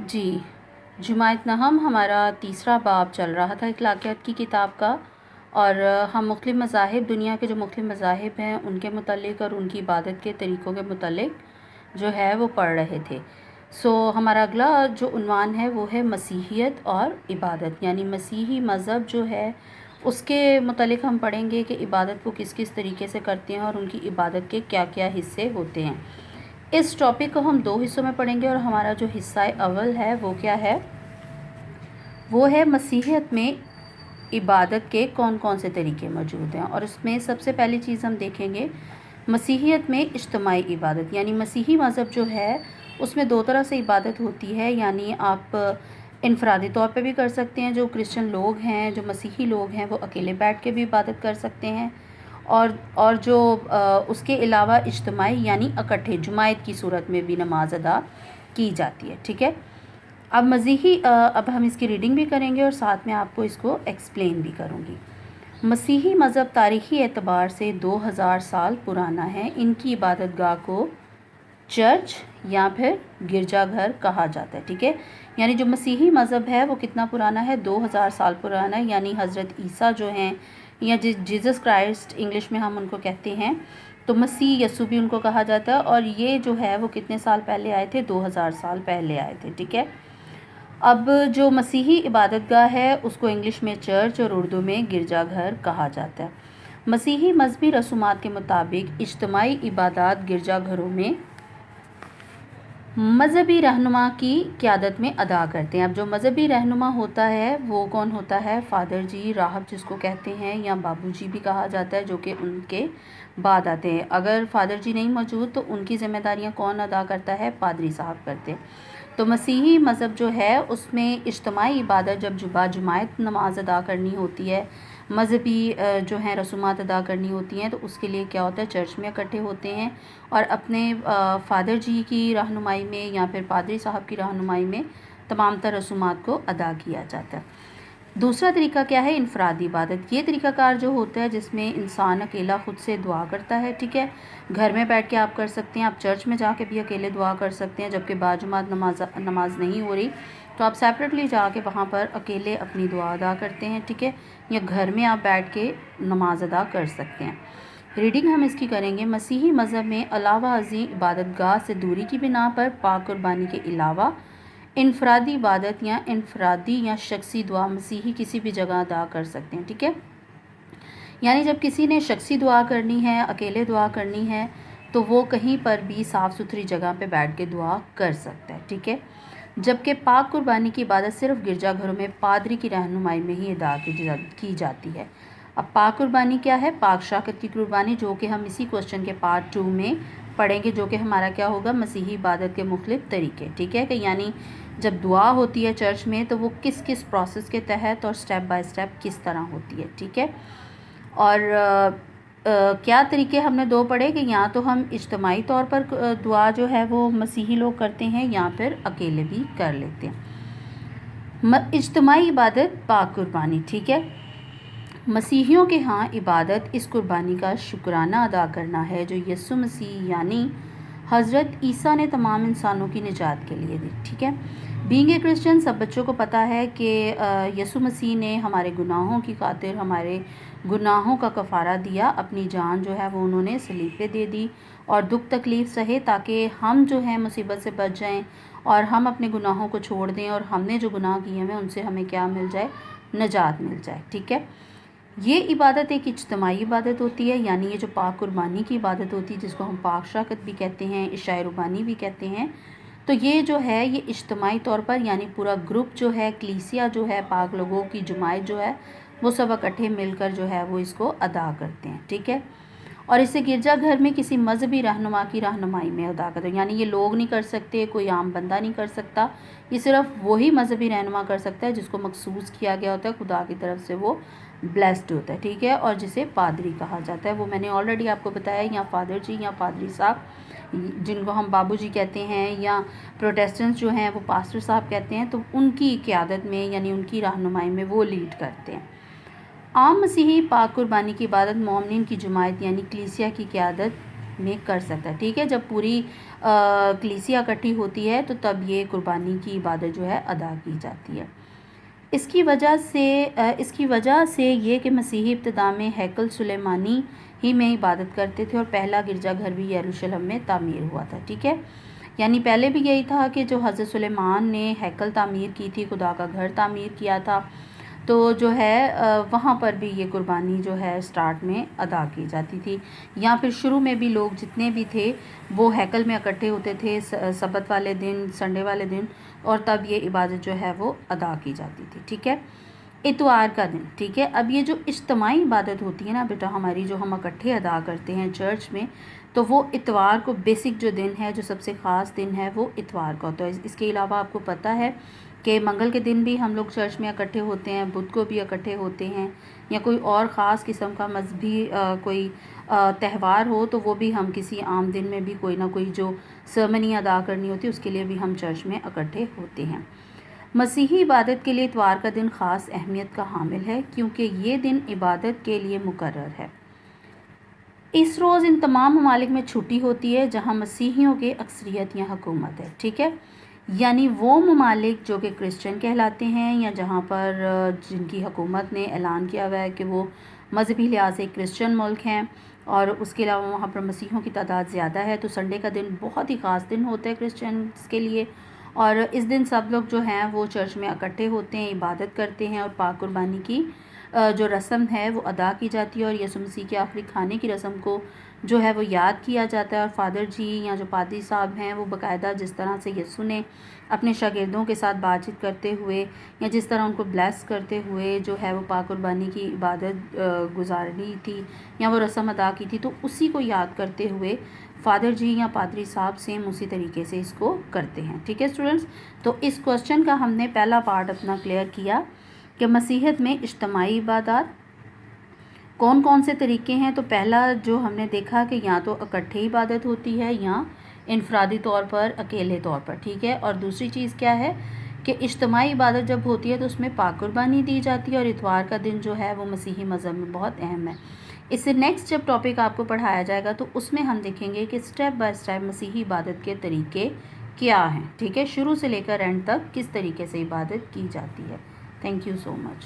جی، جماعت نہم ہمارا تیسرا باب چل رہا تھا اخلاقیات کی کتاب کا، اور ہم مختلف مذاہب، دنیا کے جو مختلف مذاہب ہیں ان کے متعلق اور ان کی عبادت کے طریقوں کے متعلق جو ہے وہ پڑھ رہے تھے۔ ہمارا اگلا جو عنوان ہے وہ ہے مسیحیت اور عبادت، یعنی مسیحی مذہب جو ہے اس کے متعلق ہم پڑھیں گے کہ عبادت کو کس کس طریقے سے کرتے ہیں اور ان کی عبادت کے کیا کیا حصے ہوتے ہیں۔ اس ٹاپک کو ہم 2 حصوں میں پڑھیں گے، اور ہمارا جو حصہ اول ہے وہ کیا ہے؟ وہ ہے مسیحیت میں عبادت کے کون کون سے طریقے موجود ہیں، اور اس میں سب سے پہلی چیز ہم دیکھیں گے مسیحیت میں اجتماعی عبادت، یعنی مسیحی مذہب جو ہے اس میں 2 طرح سے عبادت ہوتی ہے، یعنی آپ انفرادی طور پہ بھی کر سکتے ہیں، جو کرسچن لوگ ہیں، جو مسیحی لوگ ہیں وہ اکیلے بیٹھ کے بھی عبادت کر سکتے ہیں، اور جو اس کے علاوہ اجتماعی یعنی اکٹھے جماعت کی صورت میں بھی نماز ادا کی جاتی ہے، ٹھیک ہے۔ اب ہم اس کی ریڈنگ بھی کریں گے اور ساتھ میں آپ کو اس کو ایکسپلین بھی کروں گی۔ مسیحی مذہب تاریخی اعتبار سے 2000 سال پرانا ہے۔ ان کی عبادت گاہ کو چرچ یا پھر گرجا گھر کہا جاتا ہے، ٹھیک ہے۔ یعنی جو مسیحی مذہب ہے وہ کتنا پرانا ہے؟ 2000 سال پرانا ہے، یعنی حضرت عیسیٰ جو ہیں یا جیزس کرائسٹ انگلش میں ہم ان کو کہتے ہیں، تو مسیح یسوع بھی ان کو کہا جاتا ہے، اور یہ جو ہے وہ کتنے سال پہلے آئے تھے؟ 2000 سال پہلے آئے تھے، ٹھیک ہے۔ اب جو مسیحی عبادت گاہ ہے اس کو انگلش میں چرچ اور اردو میں گرجا گھر کہا جاتا ہے۔ مسیحی مذہبی رسومات کے مطابق اجتماعی عبادات گرجا گھروں میں مذہبی رہنما کی قیادت میں ادا کرتے ہیں۔ اب جو مذہبی رہنما ہوتا ہے وہ کون ہوتا ہے؟ فادر جی، راہب جس کو کہتے ہیں، یا بابو جی بھی کہا جاتا ہے، جو کہ ان کے بعد آتے ہیں۔ اگر فادر جی نہیں موجود تو ان کی ذمہ داریاں کون ادا کرتا ہے؟ پادری صاحب کرتے ہیں۔ تو مسیحی مذہب جو ہے اس میں اجتماعی عبادت جب جماعت نماز ادا کرنی ہوتی ہے، مذہبی جو ہیں رسومات ادا کرنی ہوتی ہیں، تو اس کے لیے کیا ہوتا ہے؟ چرچ میں اکٹھے ہوتے ہیں اور اپنے فادر جی کی رہنمائی میں یا پھر پادری صاحب کی رہنمائی میں تمام تر رسومات کو ادا کیا جاتا ہے۔ دوسرا طریقہ کیا ہے؟ انفرادی عبادت۔ یہ طریقہ کار جو ہوتا ہے جس میں انسان اکیلا خود سے دعا کرتا ہے، ٹھیک ہے۔ گھر میں بیٹھ کے آپ کر سکتے ہیں، آپ چرچ میں جا کے بھی اکیلے دعا کر سکتے ہیں، جبکہ باجماعت نماز نہیں ہو رہی تو آپ سیپریٹلی جا کے وہاں پر اکیلے اپنی دعا ادا کرتے ہیں، ٹھیک ہے، یا گھر میں آپ بیٹھ کے نماز ادا کر سکتے ہیں۔ ریڈنگ ہم اس کی کریں گے۔ مسیحی مذہب میں علاوہ ازیں عبادت گاہ سے دوری کی بنا پر پاک قربانی کے علاوہ انفرادی عبادت یا انفرادی یا شخصی دعا مسیحی کسی بھی جگہ ادا کر سکتے ہیں، ٹھیک ہے۔ یعنی جب کسی نے شخصی دعا کرنی ہے، اکیلے دعا کرنی ہے، تو وہ کہیں پر بھی صاف ستھری جگہ پہ بیٹھ کے دعا کر سکتا ہے، ٹھیک ہے۔ جبکہ پاک قربانی کی عبادت صرف گرجا گھروں میں پادری کی رہنمائی میں ہی ادا کی جاتی ہے۔ اب پاک قربانی کیا ہے؟ پاک شراکت کی قربانی، جو کہ ہم اسی کوسچن کے پارٹ 2 میں پڑھیں گے، جو کہ ہمارا کیا ہوگا؟ مسیحی عبادت کے مختلف طریقے، ٹھیک ہے، کہ یعنی جب دعا ہوتی ہے چرچ میں تو وہ کس کس پروسیس کے تحت اور سٹیپ بائی سٹیپ کس طرح ہوتی ہے، ٹھیک ہے۔ اور کیا طریقے ہم نے 2 پڑھے کہ یا تو ہم اجتماعی طور پر دعا جو ہے وہ مسیحی لوگ کرتے ہیں یا پھر اکیلے بھی کر لیتے ہیں۔ اجتماعی عبادت پاک قربانی، ٹھیک ہے۔ مسیحیوں کے ہاں عبادت اس قربانی کا شکرانہ ادا کرنا ہے جو یسوع مسیح یعنی حضرت عیسیٰ نے تمام انسانوں کی نجات کے لیے دی، ٹھیک ہے۔ بینگ اے کرسچن سب بچوں کو پتہ ہے کہ یسوع مسیح نے ہمارے گناہوں کی خاطر ہمارے گناہوں کا کفارہ دیا، اپنی جان جو ہے وہ انہوں نے صلیب پہ دے دی اور دکھ تکلیف سہے تاکہ ہم جو ہیں مصیبت سے بچ جائیں اور ہم اپنے گناہوں کو چھوڑ دیں، اور ہم نے جو گناہ کیے ہیں ان سے ہمیں کیا مل جائے؟ نجات مل جائے، ٹھیک ہے۔ یہ عبادت ایک اجتماعی عبادت ہوتی ہے، یعنی یہ جو پاک قربانی کی عبادت ہوتی ہے جس کو ہم پاک شراکت بھی کہتے ہیں، عشاء ربانی بھی کہتے ہیں، تو یہ جو ہے یہ اجتماعی طور پر یعنی پورا گروپ جو ہے، کلیسیا جو ہے، پاک لوگوں کی جماعت جو ہے وہ سب اکٹھے مل کر جو ہے وہ اس کو ادا کرتے ہیں، ٹھیک ہے۔ اور اسے گرجا گھر میں کسی مذہبی رہنما کی رہنمائی میں ادا کرتے ہیں، یعنی یہ لوگ نہیں کر سکتے، کوئی عام بندہ نہیں کر سکتا، یہ صرف وہی مذہبی رہنما کر سکتا ہے جس کو مخصوص کیا گیا ہوتا ہے خدا کی طرف سے، وہ بلیسڈ ہوتا ہے، ٹھیک ہے، اور جسے پادری کہا جاتا ہے۔ وہ میں نے آلریڈی آپ کو بتایا، یا فادر جی یا پادری صاحب جن کو ہم بابو جی کہتے ہیں، یا پروٹیسٹنٹس جو ہیں وہ پاسٹر صاحب کہتے ہیں، تو ان کی قیادت میں یعنی ان کی رہنمائی میں وہ لیڈ کرتے ہیں۔ عام مسیحی پاک قربانی کی عبادت مومنین کی جماعت یعنی کلیسیا کی قیادت میں کر سکتا ہے، ٹھیک ہے۔ جب پوری کلیسیا اکٹھی ہوتی ہے تو تب یہ قربانی کی عبادت جو ہے ادا کی جاتی ہے۔ اس کی وجہ سے یہ کہ مسیحی ابتدا میں ہیکل سلیمانی ہی میں عبادت کرتے تھے اور پہلا گرجا گھر بھی یروشلم میں تعمیر ہوا تھا، ٹھیک ہے۔ یعنی پہلے بھی یہی تھا کہ جو حضرت سلیمان نے ہیکل تعمیر کی تھی، خدا کا گھر تعمیر کیا تھا، تو جو ہے وہاں پر بھی یہ قربانی جو ہے سٹارٹ میں ادا کی جاتی تھی، یا پھر شروع میں بھی لوگ جتنے بھی تھے وہ ہیکل میں اکٹھے ہوتے تھے سبت والے دن، سنڈے والے دن، اور تب یہ عبادت جو ہے وہ ادا کی جاتی تھی، ٹھیک ہے۔ اتوار کا دن، ٹھیک ہے۔ اب یہ جو اجتماعی عبادت ہوتی ہے نا بیٹا ہماری، جو ہم اکٹھے ادا کرتے ہیں چرچ میں، تو وہ اتوار کو بیسک جو دن ہے، جو سب سے خاص دن ہے، وہ اتوار کا ہوتا ہے۔ اس کے علاوہ آپ کو پتہ ہے کہ منگل کے دن بھی ہم لوگ چرچ میں اکٹھے ہوتے ہیں، بدھ کو بھی اکٹھے ہوتے ہیں، یا کوئی اور خاص قسم کا مذہبی کوئی تہوار ہو تو وہ بھی ہم کسی عام دن میں بھی کوئی نہ کوئی جو سرمنی ادا کرنی ہوتی ہے اس کے لیے بھی ہم چرچ میں اکٹھے ہوتے ہیں۔ مسیحی عبادت کے لیے اتوار کا دن خاص اہمیت کا حامل ہے کیونکہ یہ دن عبادت کے لیے مقرر ہے۔ اس روز ان تمام ممالک میں چھٹی ہوتی ہے جہاں مسیحیوں کے اکثریت یا حکومت ہے، ٹھیک ہے۔ یعنی وہ ممالک جو کہ کرسچن کہلاتے ہیں یا جہاں پر جن کی حکومت نے اعلان کیا ہوا ہے کہ وہ مذہبی لحاظ سے کرسچن ملک ہیں، اور اس کے علاوہ وہاں پر مسیحیوں کی تعداد زیادہ ہے، تو سنڈے کا دن بہت ہی خاص دن ہوتا ہے کرسچنس کے لیے، اور اس دن سب لوگ جو ہیں وہ چرچ میں اکٹھے ہوتے ہیں، عبادت کرتے ہیں، اور پاک قربانی کی جو رسم ہے وہ ادا کی جاتی ہے، اور یسوع مسیح کے آخری کھانے کی رسم کو جو ہے وہ یاد کیا جاتا ہے، اور فادر جی یا جو پادری صاحب ہیں وہ باقاعدہ جس طرح سے یسوع نے اپنے شاگردوں کے ساتھ بات چیت کرتے ہوئے یا جس طرح ان کو بلیس کرتے ہوئے جو ہے وہ پاک قربانی کی عبادت گزارنی تھی یا وہ رسم ادا کی تھی، تو اسی کو یاد کرتے ہوئے فادر جی یا پادری صاحب سیم اسی طریقے سے اس کو کرتے ہیں، ٹھیک ہے اسٹوڈنٹس۔ تو اس کوشچن کا ہم نے پہلا پارٹ اپنا کلیئر کیا کہ مسیحیت میں اجتماعی عبادات کون کون سے طریقے ہیں۔ تو پہلا جو ہم نے دیکھا کہ یا تو اکٹھے عبادت ہوتی ہے یا انفرادی طور پر، اکیلے طور پر، ٹھیک ہے۔ اور دوسری چیز کیا ہے کہ اجتماعی عبادت جب ہوتی ہے تو اس میں پاک قربانی دی جاتی ہے، اور اتوار کا دن جو ہے وہ مسیحی مذہب میں بہت اہم ہے۔ اس سے نیکسٹ جب ٹاپک آپ کو پڑھایا جائے گا تو اس میں ہم دیکھیں گے کہ سٹیپ بائی سٹیپ مسیحی عبادت کے طریقے کیا ہیں، ٹھیک ہے، شروع سے لے کر اینڈ تک کس طریقے سے عبادت کی جاتی ہے۔ Thank you so much.